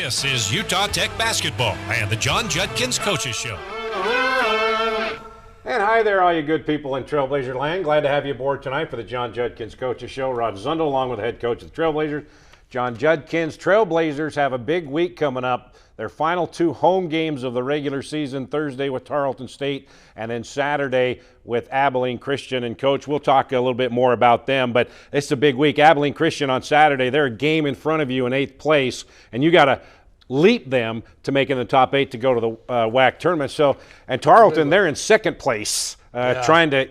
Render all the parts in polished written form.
This is Utah Tech Basketball and the John Judkins Coaches Show. And hi there, all you good people in Trailblazer land. Glad to have you aboard tonight for the John Judkins Coaches Show. Rod Zundel along with the head coach of the Trailblazers, John Judkins. Trailblazers have a big week coming up. Their final two home games of the regular season, Thursday with Tarleton State and then Saturday with Abilene Christian. And, Coach, we'll talk a little bit more about them, but it's a big week. Abilene Christian on Saturday, they're a game in front of you in 8th place, and you got to leap them to make in the top 8 to go to the WAC tournament. So, and Tarleton, they're in 2nd place, trying to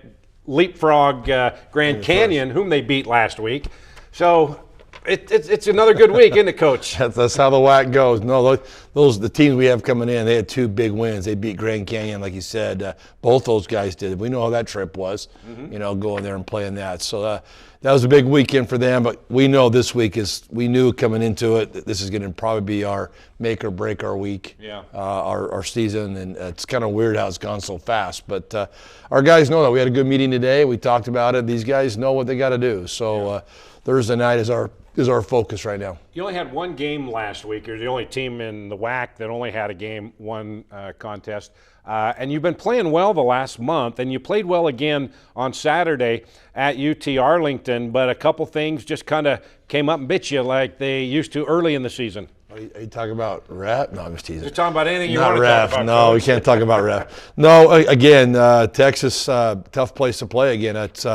leapfrog Grand Canyon, whom they beat last week. So it's another good week, isn't it, Coach? That's how the WAC goes. No, those the teams we have coming in, they had 2 big wins. They beat Grand Canyon, like you said. Both those guys did. We know how that trip was, going there and playing that. So that was a big weekend for them. But we know this week we knew coming into it that this is going to probably be our make or break our week, our season. And it's kind of weird how it's gone so fast. But our guys know that. We had a good meeting today. We talked about it. These guys know what they got to do. So Thursday night is our focus right now. You only had one game last week. You're the only team in the WAC that only had a game, one contest. And you've been playing well the last month, and you played well again on Saturday at UT Arlington, but a couple things just kind of came up and bit you like they used to early in the season. Are you talking about ref? No, I'm just teasing. You're talking about anything you want to ref. talk about. No, we can't talk about ref. No, again, Texas, tough place to play again. It's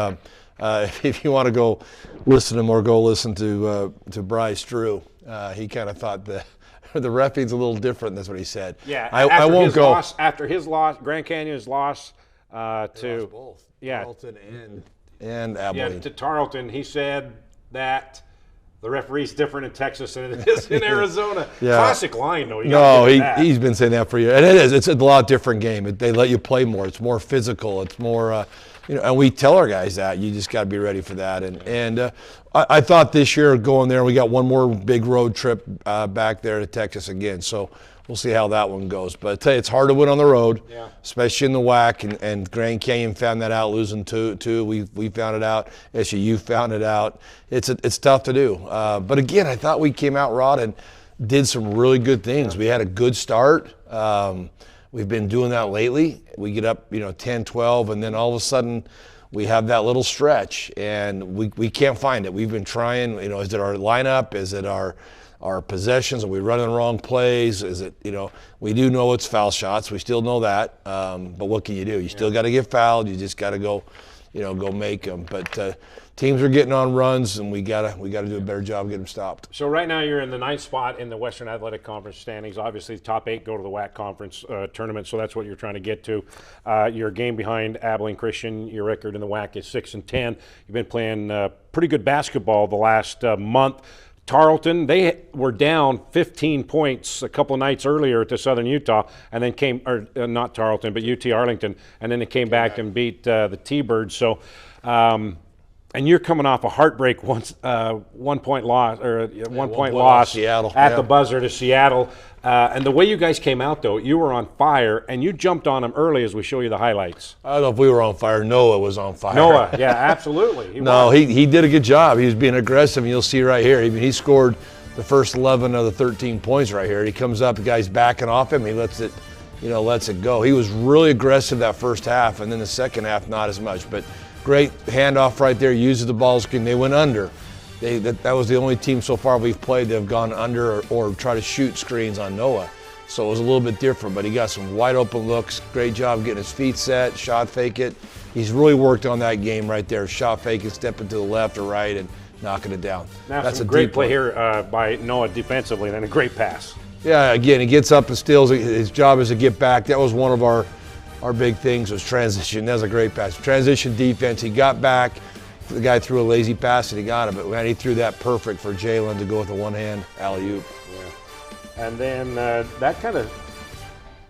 if you want to go listen to him or go listen to Bryce Drew, he kind of thought the referee's a little different. That's what he said. Yeah, I won't go after his loss, Grand Canyon's loss to both. Yeah, Tarleton and Abilene. Yeah, to Tarleton, he said that the referee's different in Texas than it is in Arizona. Classic line, though. No, he's been saying that for years, and it is. It's a lot different game. They let you play more. It's more physical. It's more. And we tell our guys that you just got to be ready for that. And I thought this year going there, we got one more big road trip back there to Texas again. So we'll see how that one goes. But I tell you, it's hard to win on the road, especially in the WAC. And Grand Canyon found that out, losing two. We found it out. SU found it out. It's tough to do. But again, I thought we came out, Rod, and did some really good things. We had a good start. We've been doing that lately. We get up, 10, 12, and then all of a sudden we have that little stretch, and we can't find it. We've been trying, is it our lineup? Is it our possessions? Are we running the wrong plays? Is it, we do know it's foul shots. We still know that, but what can you do? You still got to get fouled. You just got to go make them. But teams are getting on runs, and we gotta do a better job getting them stopped. So right now you're in the 9th spot in the Western Athletic Conference standings. Obviously, the top 8 go to the WAC conference tournament, so that's what you're trying to get to. You're a game behind Abilene Christian. Your record in the WAC is 6-10. You've been playing pretty good basketball the last month. Tarleton, they were down 15 points a couple of nights earlier to Southern Utah, and then not Tarleton, but UT Arlington, and then they came back and beat the T-Birds. So, and you're coming off a heartbreak 1 point loss Seattle. at the buzzer to Seattle. And the way you guys came out, though, you were on fire, and you jumped on them early as we show you the highlights. I don't know if we were on fire. Noah was on fire. Noah, yeah, absolutely. He did a good job. He was being aggressive, and you'll see right here. He scored the first 11 of the 13 points right here. He comes up, the guy's backing off him. He lets it go. He was really aggressive that first half, and then the second half not as much. But great handoff right there, uses the ball screen. They went under. That was the only team so far we've played that have gone under or try to shoot screens on Noah. So it was a little bit different, but he got some wide open looks. Great job getting his feet set, shot fake it. He's really worked on that game right there. Shot fake it, stepping to the left or right and knocking it down. Now that's a great play here by Noah defensively, and then a great pass. Yeah, again, he gets up and steals. His job is to get back. That was one of our big things was transition. That was a great pass. Transition defense. He got back. The guy threw a lazy pass and he got it, but man, he threw that perfect for Jalen to go with a one-hand alley-oop. Yeah. And then that kind of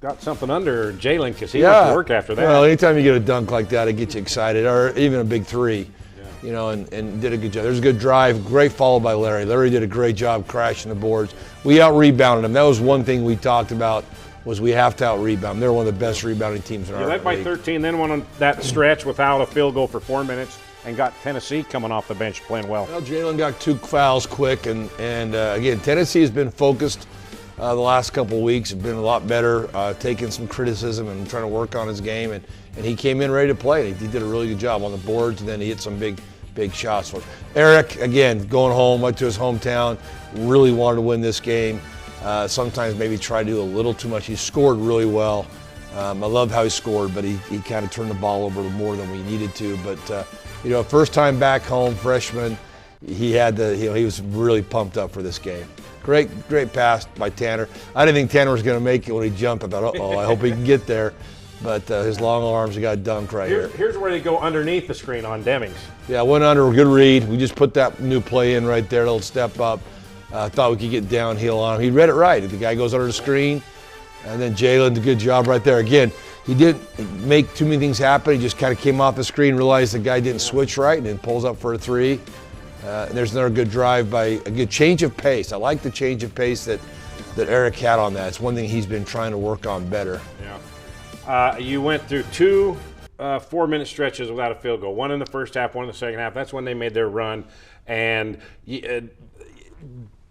got something under Jalen because he went to work after that. Well, anytime you get a dunk like that, it gets you excited, or even a big three. And did a good job. There's a good drive, great follow by Larry. Larry did a great job crashing the boards. We out-rebounded him. That was one thing we talked about, was we have to out-rebound. They're one of the best rebounding teams in our league. You led by 13, then went on that stretch without a field goal for 4 minutes and got Tennessee coming off the bench playing well. Well, Jalen got 2 fouls quick, and again, Tennessee has been focused the last couple of weeks. Have been a lot better, taking some criticism and trying to work on his game. And he came in ready to play. He did a really good job on the boards, and then he hit some big shots for us. Eric, again, going home, went to his hometown, really wanted to win this game. Sometimes maybe tried to do a little too much. He scored really well. I loved how he scored, but he kind of turned the ball over more than we needed to. But first time back home, freshman, he was really pumped up for this game. Great pass by Tanner. I didn't think Tanner was going to make it when he jumped. I thought, uh-oh, I hope he can get there. But his long arms, he got dunked right here. Here's where they go underneath the screen on Demings. Yeah, went under, a good read. We just put that new play in right there, little step up. Thought we could get downhill on him. He read it right. The guy goes under the screen, and then Jalen did a good job right there. Again, he didn't make too many things happen. He just kind of came off the screen, realized the guy didn't switch right, and then pulls up for a three. And there's another good drive by a good change of pace. I like the change of pace that Eric had on that. It's one thing he's been trying to work on better. Yeah. You went through two 4-minute stretches without a field goal. One in the first half, one in the second half. That's when they made their run.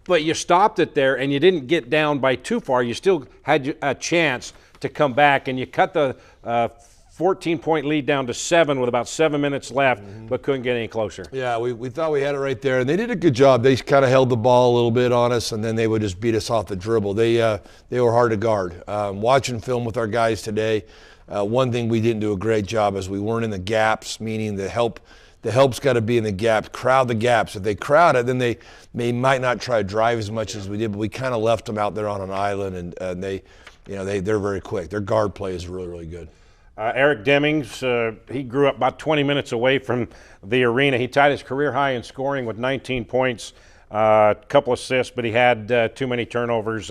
But you stopped it there, and you didn't get down by too far. You still had a chance to come back, and you cut the 14-point lead down to 7 with about 7 minutes left, but couldn't get any closer. Yeah, we thought we had it right there, and they did a good job. They kind of held the ball a little bit on us, and then they would just beat us off the dribble. They were hard to guard. Watching film with our guys today, one thing we didn't do a great job is we weren't in the gaps, meaning the help's got to be in the gaps, crowd the gaps. If they crowd it, then they might not try to drive as much as we did, but we kind of left them out there on an island, and they're very quick. Their guard play is really, really good. Eric Demings, he grew up about 20 minutes away from the arena. He tied his career high in scoring with 19 points, a couple assists, but he had too many turnovers,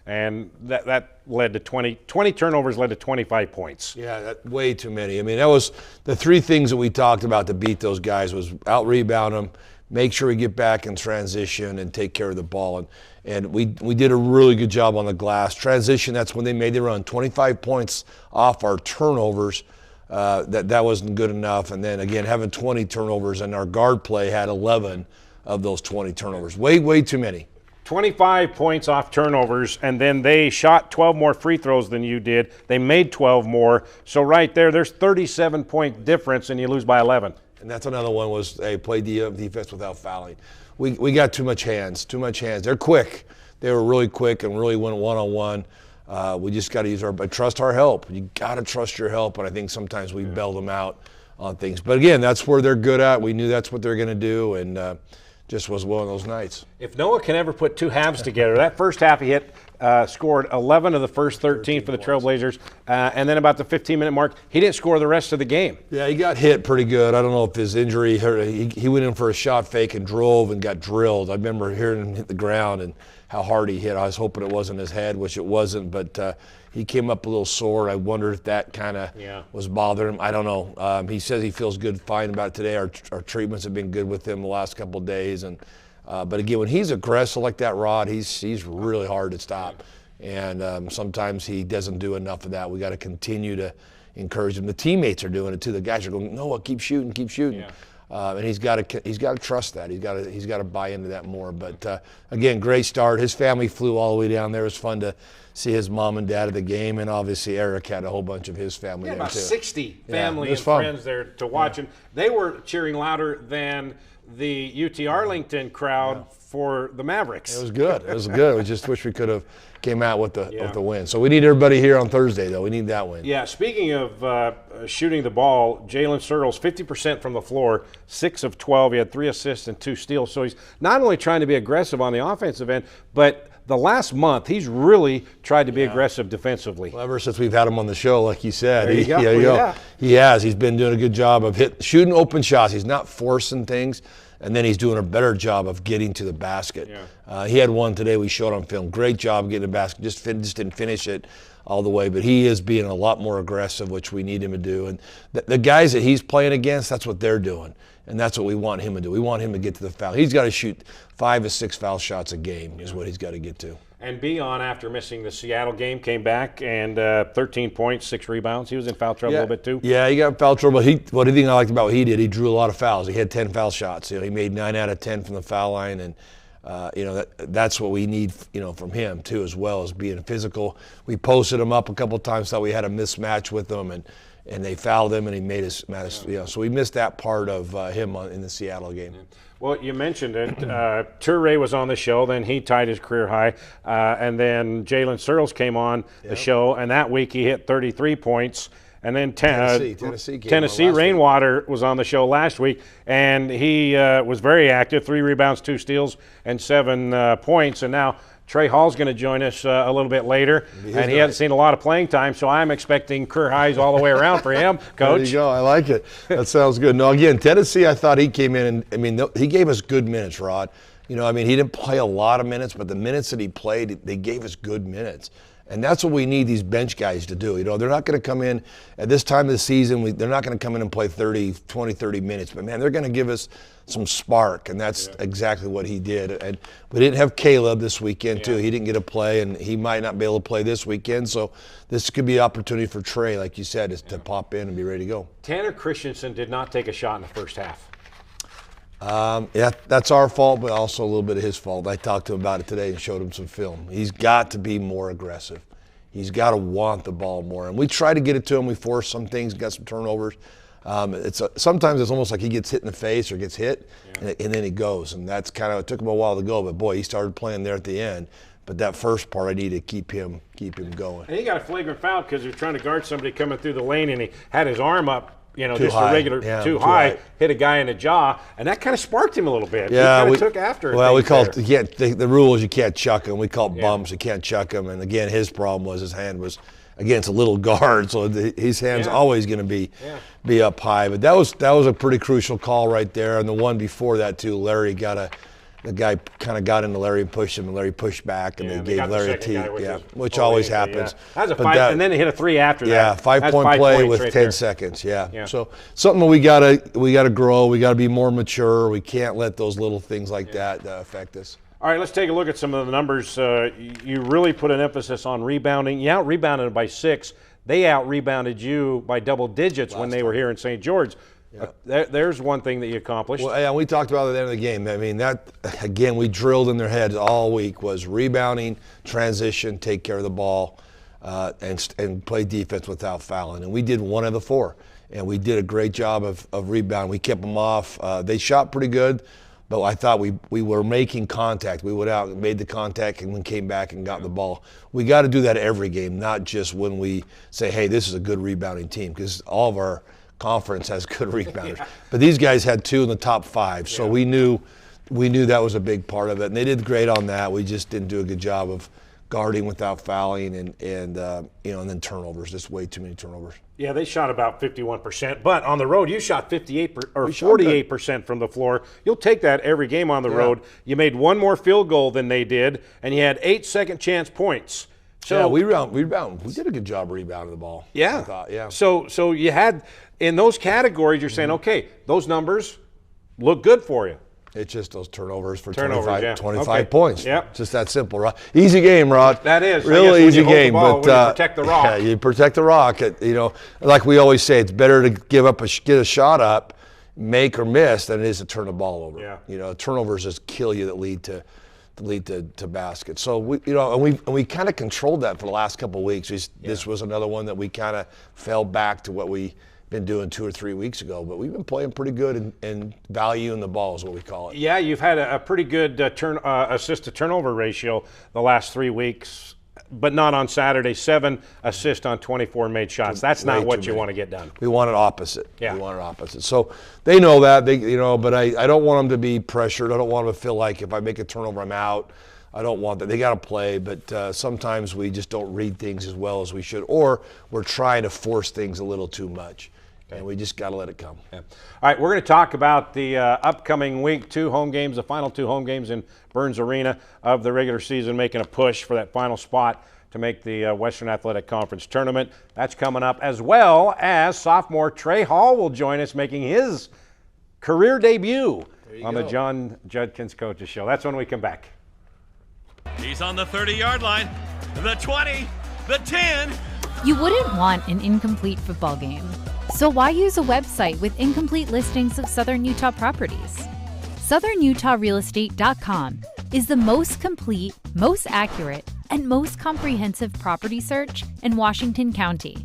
and that led to 20 turnovers led to 25 points. Yeah, way too many. I mean, that was the three things that we talked about to beat those guys was out-rebound them, make sure we get back in transition, and take care of the ball. And we did a really good job on the glass. Transition, that's when they made the run. 25 points off our turnovers. That wasn't good enough. And then, again, having 20 turnovers, and our guard play had 11 of those 20 turnovers. Way too many. 25 points off turnovers, and then they shot 12 more free throws than you did. They made 12 more. So right there's 37-point difference, and you lose by 11. And that's another one was they played defense without fouling. We got too much hands. They're quick. They were really quick and really went one-on-one. We just got to trust our help. You got to trust your help, and I think sometimes we bail them out on things. But again, that's where they're good at. We knew that's what they're going to do, and just was one of those nights. If Noah can ever put two halves together, that first half he hit, scored 11 of the first 13 for the Trailblazers, and then about the 15-minute mark, he didn't score the rest of the game. Yeah, he got hit pretty good. I don't know if his injury hurt. He went in for a shot fake and drove and got drilled. I remember hearing him hit the ground and how hard he hit. I was hoping it wasn't his head, which it wasn't, but he came up a little sore. I wonder if that kind of was bothering him. I don't know. He says he feels good, fine about it today. Our treatments have been good with him the last couple of days. But again, when he's aggressive like that, Rod, he's really hard to stop. And sometimes he doesn't do enough of that. We got to continue to encourage him. The teammates are doing it too. The guys are going, Noah, keep shooting. Yeah. And he's got to trust that. He's got to buy into that more. But again, great start. His family flew all the way down there. It was fun to see his mom and dad at the game, and obviously Eric had a whole bunch of his family there about too. 60 family and friends there to watch, and they were cheering louder than the UT Arlington crowd for the Mavericks. It was good. We just wish we could have came out with the win. So we need everybody here on Thursday, though. We need that win. Yeah, speaking of shooting the ball, Jalen Searles, 50% from the floor, 6 of 12. He had 3 assists and 2 steals. So he's not only trying to be aggressive on the offensive end, but the last month he's really tried to be aggressive defensively. Well, ever since we've had him on the show, like you said. There you go. Yeah. He has. He's been doing a good job of shooting open shots. He's not forcing things. And then he's doing a better job of getting to the basket. Yeah. He had one today we showed on film. Great job getting the basket. Just didn't finish it all the way. But he is being a lot more aggressive, which we need him to do. And the guys that he's playing against, that's what they're doing. And that's what we want him to do. We want him to get to the foul. He's got to shoot 5 to 6 foul shots a game is what he's got to get to. And Beion, after missing the Seattle game, came back and 13 points, 6 rebounds. He was in foul trouble a little bit too. Yeah, he got in foul trouble. What I liked about what he did, he drew a lot of fouls. He had 10 foul shots. He made 9 out of 10 from the foul line, and That's what we need, from him too, as well as being physical. We posted him up a couple of times, thought we had a mismatch with him, and they fouled him, and he made us. So we missed that part of him in the Seattle game. Well, you mentioned it. Toure was on the show, then he tied his career high, and then Jalen Searles came on the show, and that week he hit 33 points. And then Tennessee Rainwater was on the show last week, and he was very active, 3 rebounds, 2 steals, and 7 points. And now Trey Hall's going to join us a little bit later, and he hasn't seen a lot of playing time, so I'm expecting career highs all the way around for him, Coach. There you go. I like it. That sounds good. No, again, Tennessee, I thought he came in, and he gave us good minutes, Rod. He didn't play a lot of minutes, but the minutes that he played, they gave us good minutes. And that's what we need these bench guys to do. They're not going to come in at this time of the season. They're not going to come in and play 30 minutes. But, man, they're going to give us some spark, and that's exactly what he did. And we didn't have Caleb this weekend, too. He didn't get to play, and he might not be able to play this weekend. So this could be an opportunity for Trey, like you said, is to pop in and be ready to go. Tanner Christensen did not take a shot in the first half. That's our fault, but also a little bit of his fault. I talked to him about it today and showed him some film. He's got to be more aggressive. He's got to want the ball more. And we try to get it to him. We force some things, got some turnovers. Sometimes it's almost like he gets hit in the face or gets hit, and then he goes. And that's it took him a while to go, but boy, he started playing there at the end. But that first part, I need to keep him going. And he got a flagrant foul because he was trying to guard somebody coming through the lane, and he had his arm up. Too just high. a regular too high, hit a guy in the jaw, and that kind of sparked him a little bit. Yeah, he took after it. Well, we call it, the rule is you can't chuck him. We call it bumps. You can't chuck him. And again, his problem was his hand was, again, it's a little guard, so his hand's always going to be up high. But that was a pretty crucial call right there. And the one before that too, the guy kind of got into Larry and pushed him, and Larry pushed back, and they gave Larry a tee. Which always happens. That was a 5, and then he hit a 3 after that. Yeah, 5-point play with 10 seconds. Yeah. So something we gotta grow. We gotta be more mature. We can't let those little things like that affect us. All right, let's take a look at some of the numbers. You really put an emphasis on rebounding. You out-rebounded by 6. They out-rebounded you by double digits when they were here in St. George. There's one thing that you accomplished. Well, yeah, we talked about it at the end of the game. That, again, we drilled in their heads all week was rebounding, transition, take care of the ball, and play defense without fouling. And we did 1 of the 4, and we did a great job of rebound. We kept them off. They shot pretty good, but I thought we were making contact. We went out and made the contact and then came back and got the ball. We got to do that every game, not just when we say, hey, this is a good rebounding team, because all of our conference has good rebounders. But these guys had 2 in the top 5, so we knew that was a big part of it, and they did great on that. We just didn't do a good job of guarding without fouling, and then turnovers, just way too many turnovers. Yeah, they shot about 51%, but on the road you shot 48% from the floor. You'll take that every game on the road. You made 1 more field goal than they did, and you had 8 second chance points. So we rebound. We did a good job rebounding the ball. Yeah. I thought, So you had, in those categories, you're saying, okay, those numbers look good for you. It's just those turnovers for 25 okay. points. Yep. Just that simple, Rod. Easy game, Rod. That is. Really easy game. But you protect the rock. Yeah, you protect the rock. Like we always say, it's better to get a shot up, make or miss, than it is to turn the ball over. Yeah. Turnovers just kill you that lead to baskets. So we kind of controlled that for the last couple of weeks. This was another one that we kind of fell back to what we been doing 2 or 3 weeks ago, but we've been playing pretty good and valuing the ball is what we call it. Yeah, you've had a pretty good assist to turnover ratio the last 3 weeks, but not on Saturday. 7 assists on 24 made shots. That's not what you want to get done. We want it opposite. Yeah. We want it opposite. So they know that. But I don't want them to be pressured. I don't want them to feel like if I make a turnover, I'm out. I don't want that. They got to play, but sometimes we just don't read things as well as we should, or we're trying to force things a little too much. And we just got to let it come. Yeah. All right, we're going to talk about the upcoming week, 2 home games, the final 2 home games in Burns Arena of the regular season, making a push for that final spot to make the Western Athletic Conference tournament. That's coming up, as well as sophomore Trey Hall will join us, making his career debut on the John Judkins Coaches Show. That's when we come back. He's on the 30-yard line, the 20, the 10. You wouldn't want an incomplete football game. So why use a website with incomplete listings of Southern Utah properties? SouthernUtahRealEstate.com is the most complete, most accurate, and most comprehensive property search in Washington County.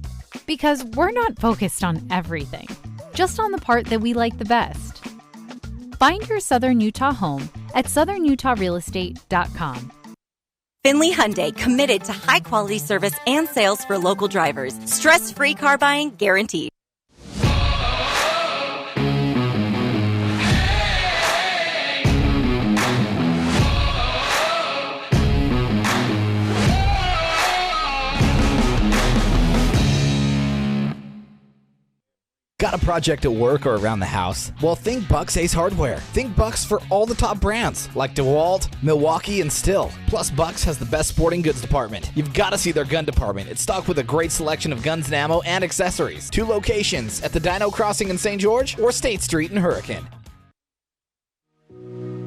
Because we're not focused on everything, just on the part that we like the best. Find your Southern Utah home at southernutahrealestate.com. Finley Hyundai, committed to high-quality service and sales for local drivers. Stress-free car buying guaranteed. Got a project at work or around the house? Well, think Bucks Ace Hardware. Think Bucks for all the top brands like DeWalt, Milwaukee, and Stihl. Plus, Bucks has the best sporting goods department. You've got to see their gun department. It's stocked with a great selection of guns and ammo and accessories. 2 locations at the Dino Crossing in St. George or State Street in Hurricane.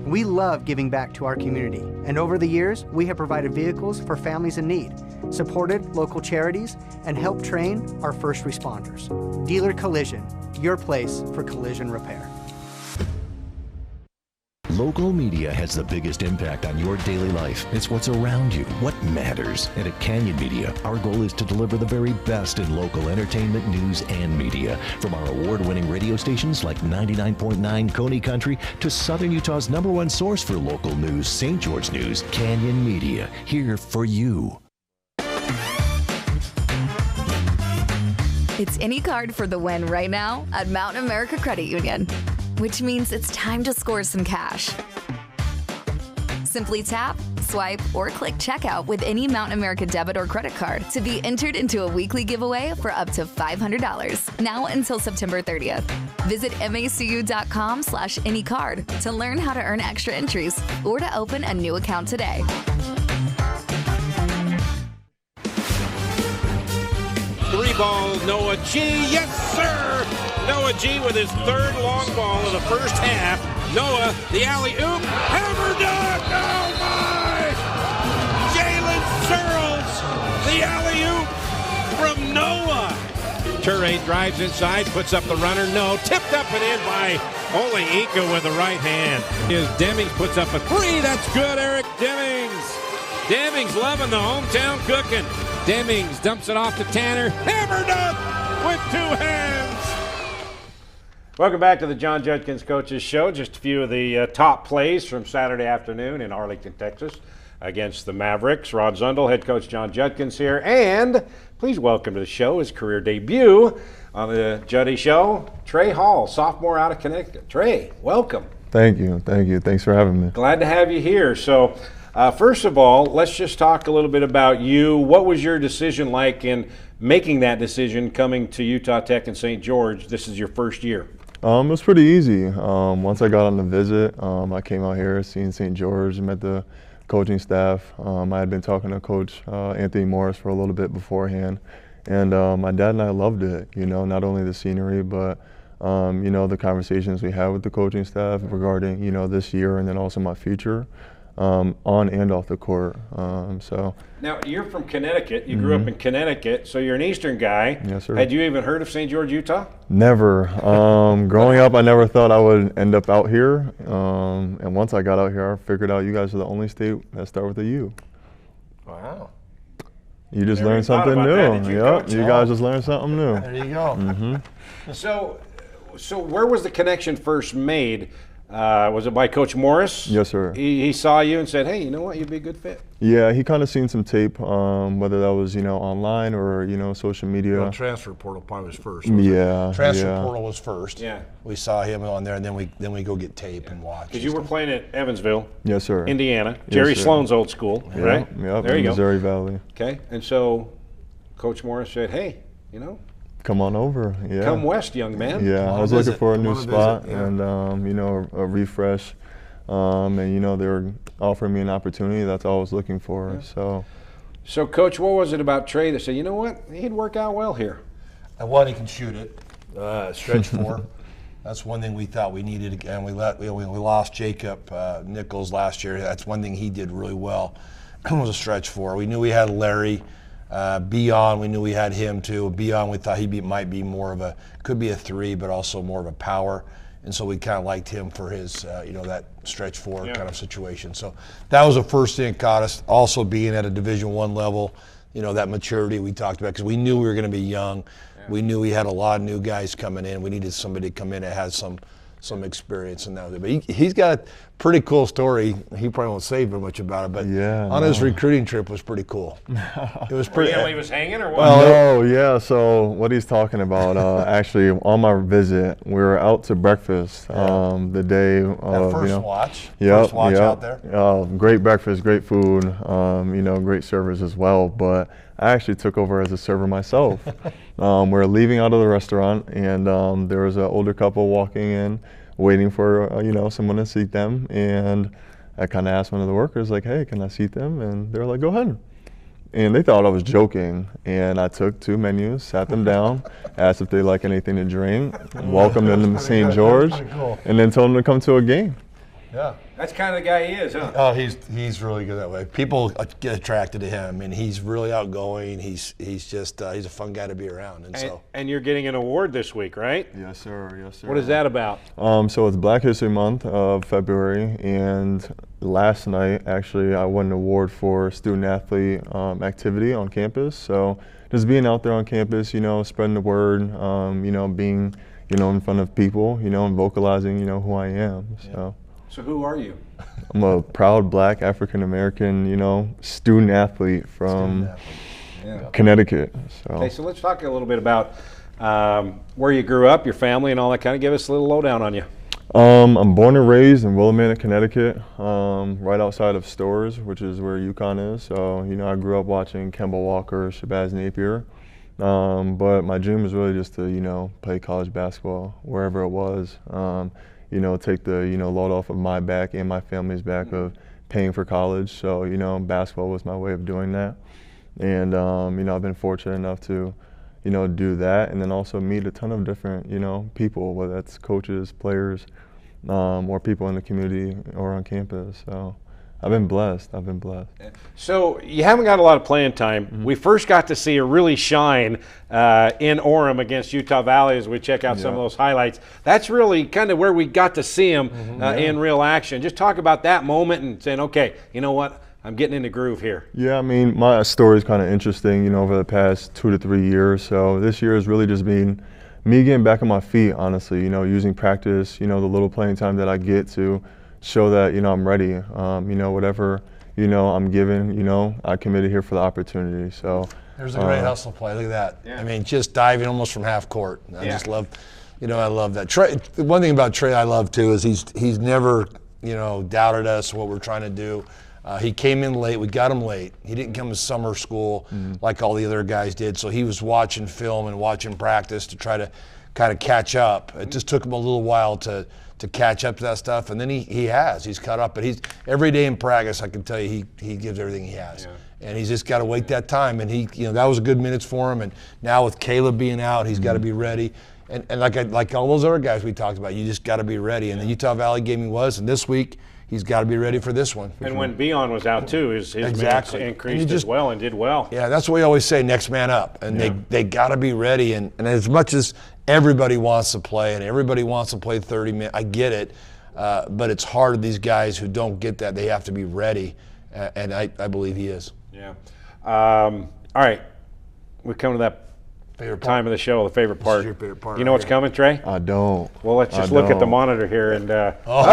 We love giving back to our community, and over the years, we have provided vehicles for families in need, supported local charities, and helped train our first responders. Dealer Collision, your place for collision repair. Local media has the biggest impact on your daily life. It's what's around you, what matters. And at Canyon Media, our goal is to deliver the very best in local entertainment, news, and media. From our award-winning radio stations like 99.9 Coney Country to Southern Utah's #1 source for local news, St. George News, Canyon Media, here for you. It's any card for the win right now at Mountain America Credit Union, which means it's time to score some cash. Simply tap, swipe, or click checkout with any Mountain America debit or credit card to be entered into a weekly giveaway for up to $500, now until September 30th. Visit macu.com/anycard to learn how to earn extra entries or to open a new account today. Three ball, Noah G. Yes, sir! Noah G with his 3rd long ball of the first half. Noah, the alley-oop, hammer dunk! Oh, my! Jalen Searles, the alley-oop from Noah. Turay drives inside, puts up the runner. No, tipped up and in by Oleika with the right hand. As Demings puts up a 3, that's good, Eric Demings. Demings loving the hometown cooking. Demings dumps it off to Tanner. Hammered up with 2 hands. Welcome back to the John Judkins Coaches Show. Just a few of the top plays from Saturday afternoon in Arlington, Texas against the Mavericks. Rod Zundel, head coach John Judkins here. And please welcome to the show his career debut on the Juddy Show, Trey Hall, sophomore out of Connecticut. Trey, welcome. Thank you. Thank you. Thanks for having me. Glad to have you here. So, first of all, let's just talk a little bit about you. What was your decision like in making that decision coming to Utah Tech and St. George? This is your first year. It was pretty easy. Once I got on the visit, I came out here, seen St. George, met the coaching staff. I had been talking to Coach Anthony Morris for a little bit beforehand, and my dad and I loved it. You know, not only the scenery, but you know, the conversations we had with the coaching staff regarding, you know, this year and then also my future. On and off the court. So now you're from Connecticut. You grew up in Connecticut, so you're an Eastern guy. Yes, sir. Had you even heard of St. George, Utah? Never. Growing up, I never thought I would end up out here. And once I got out here, I figured out you guys are the only state that start with a U. Wow. You just learned something new. Yep. You guys just learned something new. There you go. So where was the connection first made? Was it by Coach Morris? Yes, sir. He saw you and said, hey, you know what, you'd be a good fit. Yeah, he kind of seen some tape, whether that was, you know, online or, you know, social media. Well, transfer portal probably was first. Yeah. Transfer portal was first. Yeah. We saw him on there, and then we go get tape and watch. Because you were playing at Evansville. Yes, sir. Indiana. Yes, Jerry sir. Sloan's old school, right? Yep. There you go. Missouri Valley. Okay. And so Coach Morris said, hey, you know, come on over. Yeah. Come west, young man. Yeah, I was looking for a new spot and, you know, a refresh. And, you know, they were offering me an opportunity. That's all I was looking for. Yeah. So, Coach, what was it about Trey that said, you know what, he'd work out well here? And one, he can shoot it, stretch 4. That's one thing we thought we needed. And we lost Jacob Nichols last year. That's one thing he did really well, was a stretch 4. We knew we had Larry. Beyond, we knew we had him too. Beyond, we thought he might be more of could be a 3, but also more of a power. And so we kind of liked him for his, that stretch four kind of situation. So that was the first thing that caught us. Also being at a Division I level, that maturity we talked about, because we knew we were going to be young. Yeah. We knew we had a lot of new guys coming in. We needed somebody to come in that has some experience in that. But he's got a pretty cool story. He probably won't say very much about it, but on his recruiting trip was pretty cool. It was pretty. Were you gonna leave us hanging or what? Well, no, yeah. So what he's talking about, actually, on my visit, we were out to breakfast the day of that first watch. Yep, out there. Great breakfast, great food. Great servers as well. But I actually took over as a server myself. We're leaving out of the restaurant, and there was an older couple walking in, waiting for someone to seat them. And I kind of asked one of the workers, like, "Hey, can I seat them?" And they were like, "Go ahead." And they thought I was joking. And I took 2 menus, sat them down, asked if they like anything to drink, welcomed them to St. George, and then told them to come to a game. Yeah. That's kind of the guy he is, huh? Oh, he's really good that way. People get attracted to him, and he's really outgoing. He's just he's a fun guy to be around, and you're getting an award this week, right? Yes, sir. Yes, sir. What is that about? So it's Black History Month of February, and last night actually I won an award for student athlete activity on campus. So just being out there on campus, spreading the word, being in front of people, and vocalizing, who I am. So. So who are you? I'm a proud Black African-American, student athlete from Connecticut. So. Okay, so let's talk a little bit about where you grew up, your family, and all that. Kind of give us a little lowdown on you. I'm born and raised in Willamette, Connecticut, right outside of Storrs, which is where UConn is. So, I grew up watching Kemba Walker, Shabazz Napier. But my dream was really just to, play college basketball wherever it was. Take the, load off of my back and my family's back of paying for college. So, basketball was my way of doing that. And, I've been fortunate enough to, do that, and then also meet a ton of different, people, whether that's coaches, players, or people in the community or on campus. So I've been blessed. So you haven't got a lot of playing time. Mm-hmm. We first got to see her really shine in Orem against Utah Valley as we check out some of those highlights. That's really kind of where we got to see him in real action. Just talk about that moment and saying, okay, you know what? I'm getting in the groove here. Yeah, I mean, my story is kind of interesting, over the past 2 to 3 years. So this year has really just been me getting back on my feet, honestly, using practice, the little playing time that I get to show that, I'm ready. Whatever, I'm given, I committed here for the opportunity. So there's a great hustle play. Look at that. Yeah. I mean, just diving almost from half court. I just love, I love that. Trey, the one thing about Trey I love too is he's never, doubted us, what we're trying to do. He came in late. We got him late. He didn't come to summer school like all the other guys did. So he was watching film and watching practice to try to kind of catch up. It just took him a little while to catch up to that stuff, and then he's caught up. But he's every day in practice, I can tell you, he gives everything he has, and he's just got to wait that time. And that was good minutes for him. And now with Caleb being out, he's got to be ready. And like all those other guys we talked about, you just got to be ready. And the Utah Valley game he was, and this week he's got to be ready for this one. And when Beion was out too, his minutes increased as well and did well. Yeah, that's what we always say, next man up. And they got to be ready. And as much as everybody wants to play and everybody wants to play 30 minutes, I get it. But it's hard for these guys who don't get that. They have to be ready. And I believe he is. Yeah. All right. We come to that favorite time of the show, the favorite part. This is your favorite part. You know what's coming, Trey? I don't. Well, let's just look at the monitor here and. What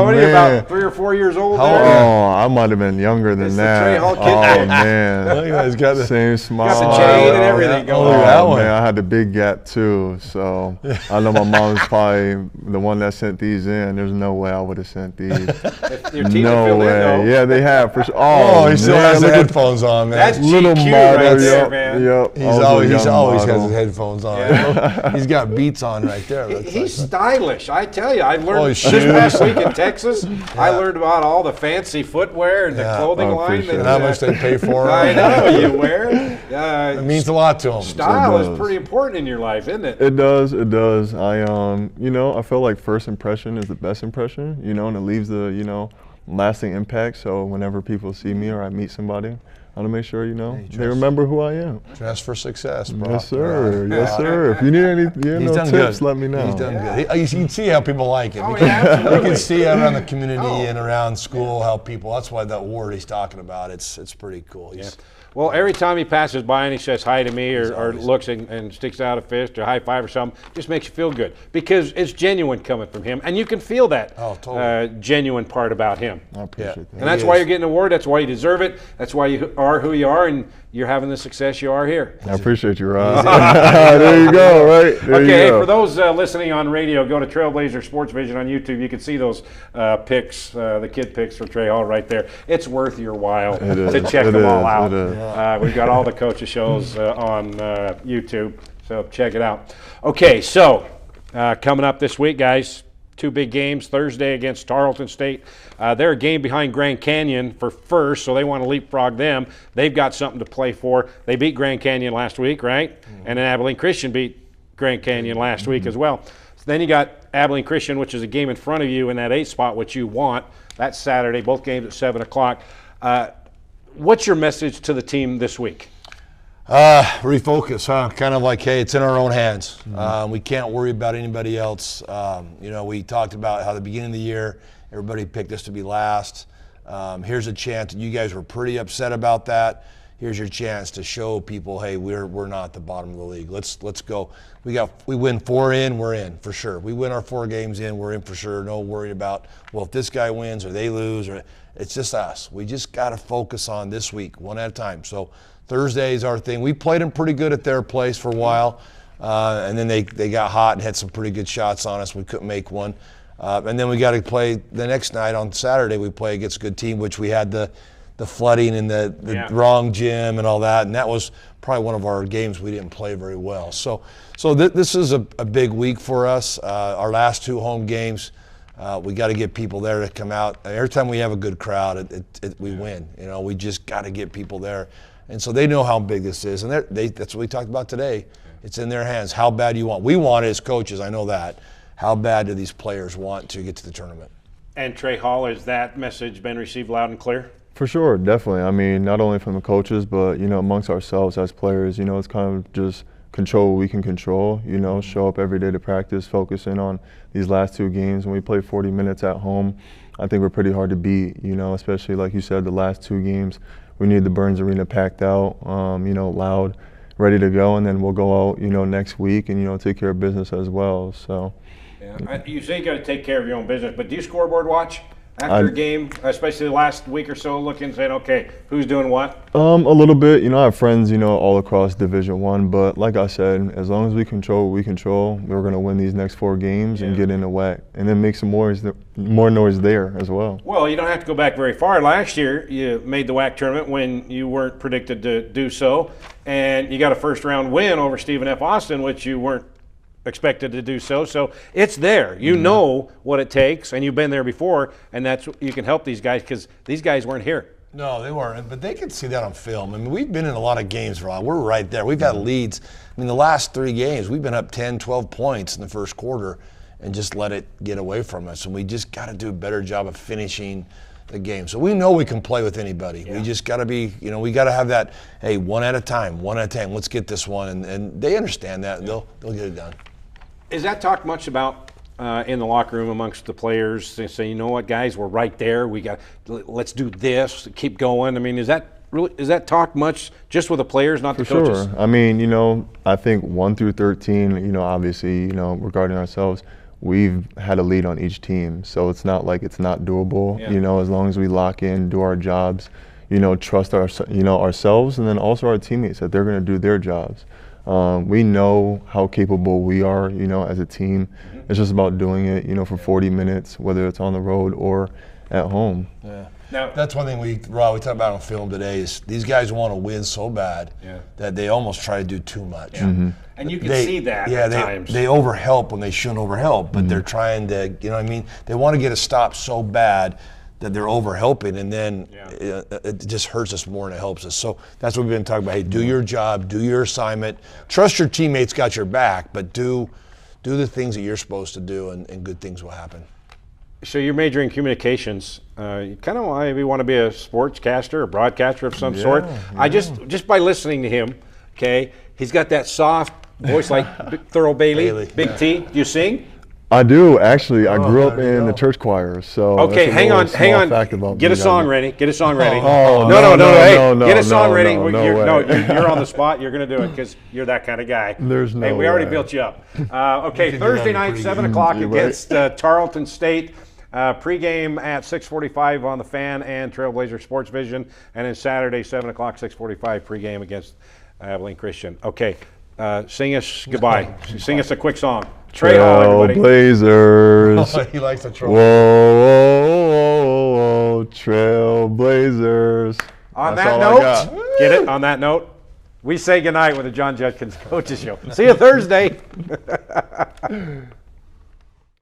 are you, about 3 or 4 years old? There? Oh, I might have been younger than that. Trey Hall kid. Oh man, he's got the same smile. Got the chain and everything going on. Man, I had the big gap too. So I know my mom's probably the one that sent these in. There's no way I would have sent these. No way. Yeah, they have for sure. Oh, he still has the headphones on, man. That's little GQ model, right there, man. Yep. He always has his headphones on. Yeah. He's got Beats on right there. He's stylish, I tell you. I learned this past week in Texas. I learned about all the fancy footwear and the clothing line. Sure. And how much they pay for it. I know you wear. It means a lot to him. Style is pretty important in your life, isn't it? It does. I I feel like first impression is the best impression. And it leaves the lasting impact. So whenever people see me or I meet somebody, I want to make sure, they remember who I am. Dress for success, bro. Yes, sir. Yes, sir. If you need any tips, let me know. He's done good. You can see how people like him. You can see around the community and around school how people, that's why that award he's talking about, it's pretty cool. Well, every time he passes by and he says hi to me or looks and sticks out a fist or high five or something, just makes you feel good because it's genuine coming from him, and you can feel that genuine part about him. I appreciate that. And that's why you're getting an award. That's why you deserve it. That's why you are who you are, and you're having the success you are here. I appreciate you, Rob. There you go, right? There Okay, for those listening on radio, go to Trailblazer Sports Vision on YouTube. You can see those pics, the kid pics for Trey Hall right there. It's worth your while to check them all out. We've got all the coaches shows on YouTube, so check it out. Okay, so coming up this week, guys, 2 big games. Thursday against Tarleton State. They're a game behind Grand Canyon for first, so they want to leapfrog them. They've got something to play for. They beat Grand Canyon last week, right? And then Abilene Christian beat Grand Canyon last week as well. So then you got Abilene Christian, which is a game in front of you in that 8th spot, which you want. That's Saturday, both games at 7 o'clock. What's your message to the team this week? Refocus, huh? Kind of like, hey, it's in our own hands. We can't worry about anybody else. We talked about how the beginning of the year, everybody picked us to be last. Here's a chance. You guys were pretty upset about that. Here's your chance to show people, hey, we're not at the bottom of the league. Let's go. We win 4 in, we're in for sure. We win our 4 games in, we're in for sure. No worry about, well, if this guy wins or they lose, or it's just us. We just got to focus on this week, one at a time. So Thursday is our thing. We played them pretty good at their place for a while, and then they got hot and had some pretty good shots on us. We couldn't make one. And then we got to play the next night on Saturday. We play against a good team, which we had the flooding and the wrong gym and all that, and that was probably one of our games we didn't play very well. So this is a big week for us. Our last 2 home games, we got to get people there to come out. Every time we have a good crowd, we win. We just got to get people there. And so they know how big this is, and that's what we talked about today. It's in their hands. How bad do you want? We want it as coaches, I know that. How bad do these players want to get to the tournament? And Trey Hall, has that message been received loud and clear? For sure, definitely. I mean, not only from the coaches, but, amongst ourselves as players, it's kind of just control what we can control, show up every day to practice, focus in on these last 2 games. When we play 40 minutes at home, I think we're pretty hard to beat, especially like you said, the last 2 games. We need the Burns Arena packed out, loud, ready to go, and then we'll go out, next week and, take care of business as well. So, you say you got to take care of your own business, but do you scoreboard watch after a game, especially the last week or so, looking and saying, okay, who's doing what? A little bit. I have friends, all across Division I, but like I said, as long as we control what we control, we're going to win these next 4 games and get in the WAC, and then make some more noise there as well. Well, you don't have to go back very far. Last year, you made the WAC tournament when you weren't predicted to do so, and you got a first-round win over Stephen F. Austin, which you weren't expected to do so. So it's there. You know what it takes, and you've been there before, and that's you can help these guys because these guys weren't here. No, they weren't, but they can see that on film. I mean, we've been in a lot of games, Rob. We're right there. We've had leads. I mean, the last 3 games, we've been up 10, 12 points in the first quarter and just let it get away from us, and we just got to do a better job of finishing the game. So we know we can play with anybody. We just got to be, we got to have that, hey, one at a time, let's get this one, and they understand that, and they'll get it done. Is that talked much about in the locker room amongst the players? They say, you know what, guys, we're right there. Let's do this. Keep going. I mean, is that talked much just with the players, not the coaches? For sure. I mean, I think 1 through 13. Obviously, regarding ourselves, we've had a lead on each team, so it's not like it's not doable. As long as we lock in, do our jobs, trust ourselves, and then also our teammates that they're going to do their jobs. We know how capable we are, as a team. It's just about doing it, for 40 minutes, whether it's on the road or at home. Yeah. Now, that's one thing we talked about on film today is these guys want to win so bad that they almost try to do too much. And you can see that at times. They overhelp when they shouldn't overhelp, but they're trying to, they want to get a stop so bad that they're overhelping, and then it just hurts us more than it helps us. So that's what we've been talking about. Hey, do your job, do your assignment, trust your teammates got your back, but do the things that you're supposed to do, and good things will happen. So you're majoring in communications. You kind of maybe want to be a sportscaster or broadcaster of some sort. I just by listening to him, okay, he's got that soft voice like Thurl Bailey, Big T. Do you sing? I do, actually. I grew up in the church choir, so okay, hang on. Fact about Get a song ready. Get a song ready. Oh, no, get a song ready. No, you're on the spot. You're going to do it because you're that kind of guy. There's no Hey, we already way. built you up. Okay, Thursday night, 7 o'clock against Tarleton State. Pregame at 6:45 on the Fan and Trailblazer Sports Vision, and then Saturday 7 o'clock, 6:45 pregame against Abilene Christian. Okay, sing us goodbye. Sing us a quick song. Trey Hall, everybody. Trailblazers. He likes to troll. Whoa, Trailblazers. On That's that all I note, get it? On that note, we say goodnight with the John Judkins Coaches Show. See you Thursday.